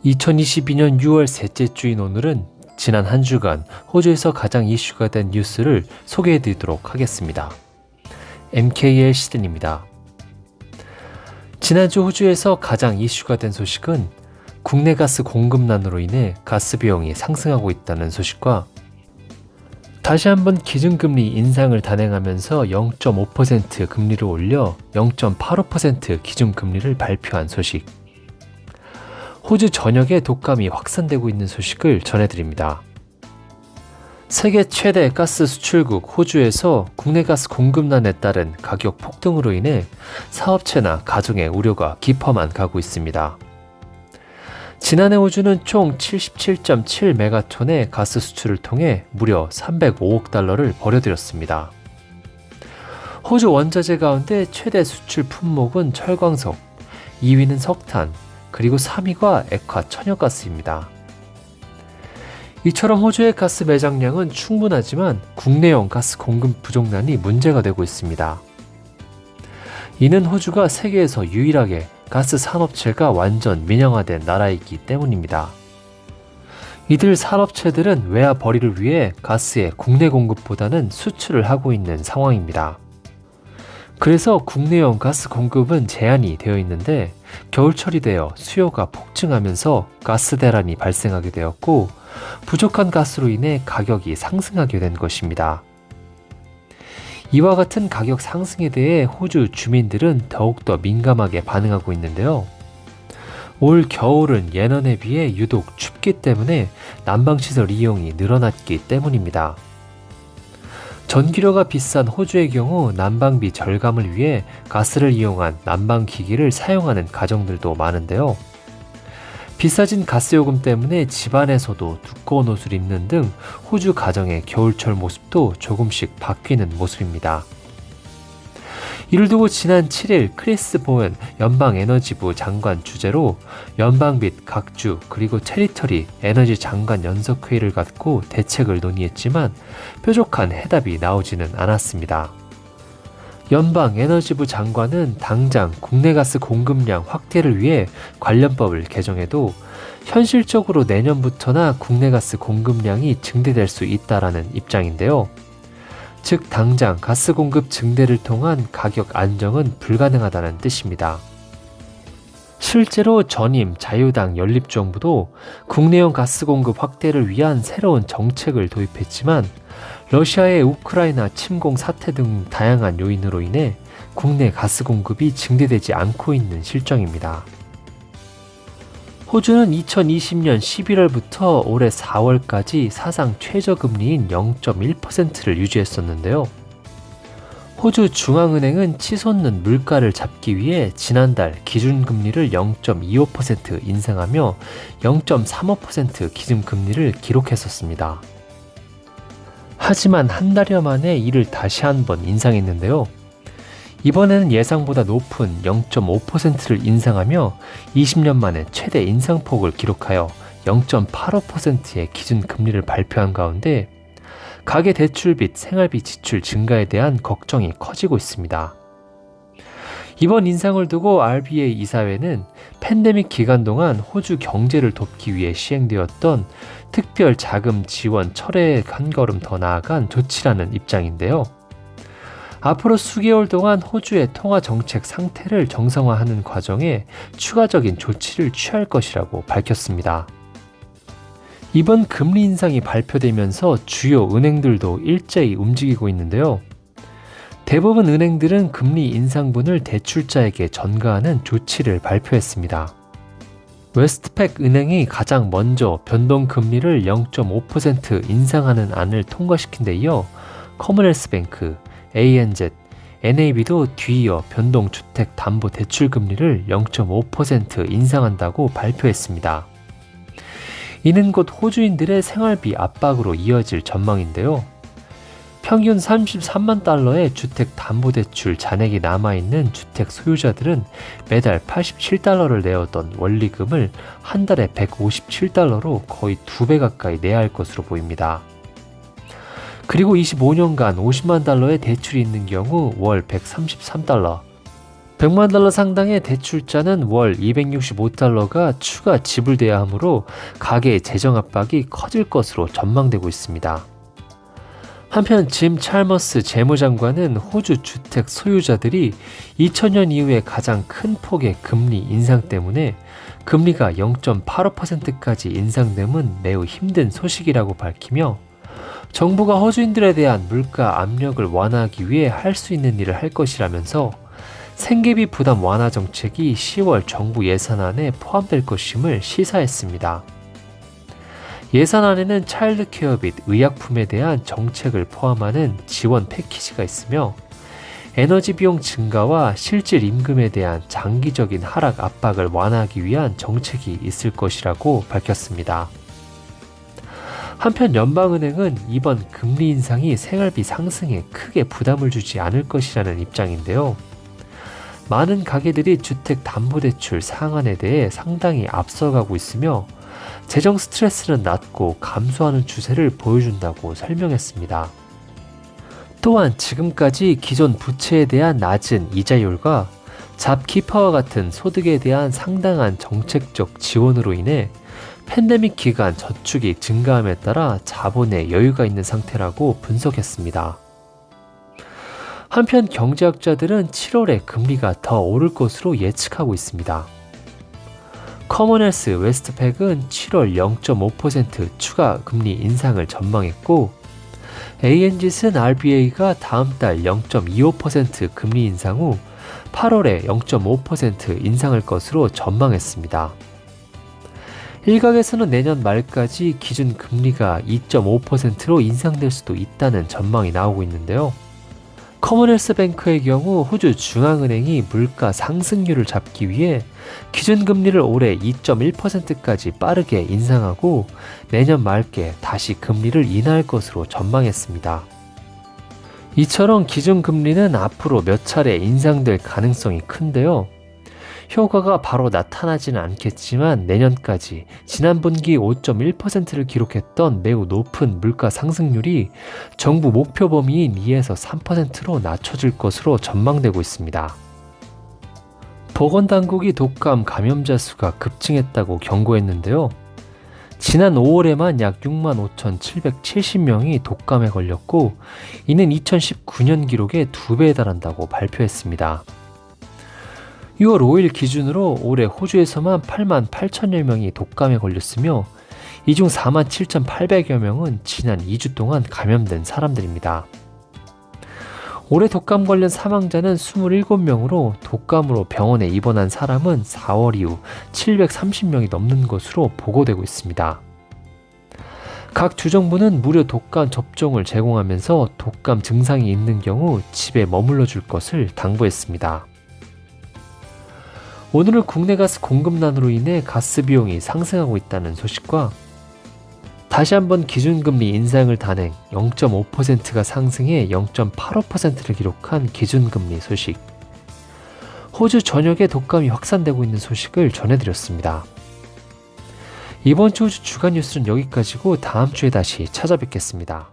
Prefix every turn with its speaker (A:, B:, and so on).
A: 2022년 6월 셋째 주인 오늘은 지난 한 주간 호주에서 가장 이슈가 된 뉴스를 소개해 드리도록 하겠습니다. MKL 시즌입니다. 지난주 호주에서 가장 이슈가 된 소식은 국내 가스 공급난으로 인해 가스 비용이 상승하고 있다는 소식과 다시 한번 기준금리 인상을 단행하면서 0.5% 금리를 올려 0.85% 기준금리를 발표한 소식, 호주 전역에 독감이 확산되고 있는 소식을 전해드립니다. 세계 최대 가스 수출국 호주에서 국내 가스 공급난에 따른 가격 폭등으로 인해 사업체나 가정의 우려가 깊어만 가고 있습니다. 지난해 호주는 총 77.7메가톤의 가스 수출을 통해 무려 305억 달러를 벌어들였습니다. 호주 원자재 가운데 최대 수출 품목은 철광석, 2위는 석탄, 그리고 3위가 액화 천연가스입니다. 이처럼 호주의 가스 매장량은 충분하지만 국내용 가스 공급 부족난이 문제가 되고 있습니다. 이는 호주가 세계에서 유일하게 가스 산업체가 완전 민영화된 나라이기 때문입니다. 이들 산업체들은 외화 벌이를 위해 가스의 국내 공급보다는 수출을 하고 있는 상황입니다. 그래서 국내용 가스 공급은 제한이 되어 있는데 겨울철이 되어 수요가 폭증하면서 가스 대란이 발생하게 되었고 부족한 가스로 인해 가격이 상승하게 된 것입니다. 이와 같은 가격 상승에 대해 호주 주민들은 더욱더 민감하게 반응하고 있는데요. 올 겨울은 예년에 비해 유독 춥기 때문에 난방시설 이용이 늘어났기 때문입니다. 전기료가 비싼 호주의 경우 난방비 절감을 위해 가스를 이용한 난방기기를 사용하는 가정들도 많은데요. 비싸진 가스요금 때문에 집안에서도 두꺼운 옷을 입는 등 호주 가정의 겨울철 모습도 조금씩 바뀌는 모습입니다. 이를 두고 지난 7일 크리스 보웬 연방에너지부 장관 주재로 연방 및 각주 그리고 테리터리 에너지 장관 연석회의를 갖고 대책을 논의했지만 뾰족한 해답이 나오지는 않았습니다. 연방 에너지부 장관은 당장 국내 가스 공급량 확대를 위해 관련법을 개정해도 현실적으로 내년부터나 국내 가스 공급량이 증대될 수 있다라는 입장인데요. 즉 당장 가스 공급 증대를 통한 가격 안정은 불가능하다는 뜻입니다. 실제로 전임 자유당 연립정부도 국내용 가스 공급 확대를 위한 새로운 정책을 도입했지만 러시아의 우크라이나 침공 사태 등 다양한 요인으로 인해 국내 가스 공급이 증대되지 않고 있는 실정입니다. 호주는 2020년 11월부터 올해 4월까지 사상 최저금리인 0.1%를 유지했었는데요. 호주 중앙은행은 치솟는 물가를 잡기 위해 지난달 기준금리를 0.25% 인상하며 0.35% 기준금리를 기록했었습니다. 하지만 한 달여 만에 이를 다시 한번 인상했는데요. 이번에는 예상보다 높은 0.5%를 인상하며 20년 만에 최대 인상폭을 기록하여 0.85%의 기준금리를 발표한 가운데 가계대출 및 생활비 지출 증가에 대한 걱정이 커지고 있습니다. 이번 인상을 두고 RBA 이사회는 팬데믹 기간 동안 호주 경제를 돕기 위해 시행되었던 특별 자금 지원 철회에 한 걸음 더 나아간 조치라는 입장인데요. 앞으로 수개월 동안 호주의 통화 정책 상태를 정상화하는 과정에 추가적인 조치를 취할 것이라고 밝혔습니다. 이번 금리 인상이 발표되면서 주요 은행들도 일제히 움직이고 있는데요. 대부분 은행들은 금리 인상분을 대출자에게 전가하는 조치를 발표했습니다. 웨스트팩 은행이 가장 먼저 변동금리를 0.5% 인상하는 안을 통과시킨 데 이어 커먼웰스뱅크, ANZ, NAB도 뒤이어 변동주택담보대출금리를 0.5% 인상한다고 발표했습니다. 이는 곧 호주인들의 생활비 압박으로 이어질 전망인데요. 평균 33만 달러의 주택담보대출 잔액이 남아있는 주택 소유자들은 매달 87달러를 내었던 원리금을 한 달에 157달러로 거의 2배 가까이 내야 할 것으로 보입니다. 그리고 25년간 50만 달러의 대출이 있는 경우 월 133달러, $100만 상당의 대출자는 월 $265가 추가 지불돼야 하므로 가계의 재정 압박이 커질 것으로 전망되고 있습니다. 한편 짐 찰머스 재무장관은 호주 주택 소유자들이 2000년 이후에 가장 큰 폭의 금리 인상 때문에 금리가 0.85%까지 인상됨은 매우 힘든 소식이라고 밝히며 정부가 호주인들에 대한 물가 압력을 완화하기 위해 할 수 있는 일을 할 것이라면서 생계비 부담 완화 정책이 10월 정부 예산안에 포함될 것임을 시사했습니다. 예산안에는 차일드 케어 및 의약품에 대한 정책을 포함하는 지원 패키지가 있으며 에너지 비용 증가와 실질 임금에 대한 장기적인 하락 압박을 완화하기 위한 정책이 있을 것이라고 밝혔습니다. 한편 연방은행은 이번 금리 인상이 생활비 상승에 크게 부담을 주지 않을 것이라는 입장인데요. 많은 가게들이 주택담보대출 상한에 대해 상당히 앞서가고 있으며 재정 스트레스는 낮고 감소하는 추세를 보여준다고 설명했습니다. 또한 지금까지 기존 부채에 대한 낮은 이자율과 잡키퍼와 같은 소득에 대한 상당한 정책적 지원으로 인해 팬데믹 기간 저축이 증가함에 따라 자본에 여유가 있는 상태라고 분석했습니다. 한편 경제학자들은 7월에 금리가 더 오를 것으로 예측하고 있습니다. 커먼웰스 웨스트팩은 7월 0.5% 추가 금리 인상을 전망했고 ANZ는 RBA가 다음 달 0.25% 금리 인상 후 8월에 0.5% 인상할 것으로 전망했습니다. 일각에서는 내년 말까지 기준 금리가 2.5%로 인상될 수도 있다는 전망이 나오고 있는데요. 커먼웰스 뱅크의 경우 호주 중앙은행이 물가 상승률을 잡기 위해 기준금리를 올해 2.1%까지 빠르게 인상하고 내년 말께 다시 금리를 인하할 것으로 전망했습니다. 이처럼 기준금리는 앞으로 몇 차례 인상될 가능성이 큰데요. 효과가 바로 나타나지는 않겠지만 내년까지 지난 분기 5.1%를 기록했던 매우 높은 물가 상승률이 정부 목표 범위인 2에서 3%로 낮춰질 것으로 전망되고 있습니다. 보건당국이 독감 감염자 수가 급증했다고 경고했는데요. 지난 5월에만 약 65,770명이 독감에 걸렸고 이는 2019년 기록의 2배에 달한다고 발표했습니다. 6월 5일 기준으로 올해 호주에서만 88,000여 명이 독감에 걸렸으며 이 중 47,800여 명은 지난 2주 동안 감염된 사람들입니다. 올해 독감 관련 사망자는 27명으로 독감으로 병원에 입원한 사람은 4월 이후 730명이 넘는 것으로 보고되고 있습니다. 각 주정부는 무료 독감 접종을 제공하면서 독감 증상이 있는 경우 집에 머물러 줄 것을 당부했습니다. 오늘은 국내 가스 공급난으로 인해 가스 비용이 상승하고 있다는 소식과 다시 한번 기준금리 인상을 단행 0.5%가 상승해 0.85%를 기록한 기준금리 소식, 호주 전역에 독감이 확산되고 있는 소식을 전해드렸습니다. 이번 주 호주 주간 뉴스는 여기까지고 다음 주에 다시 찾아뵙겠습니다.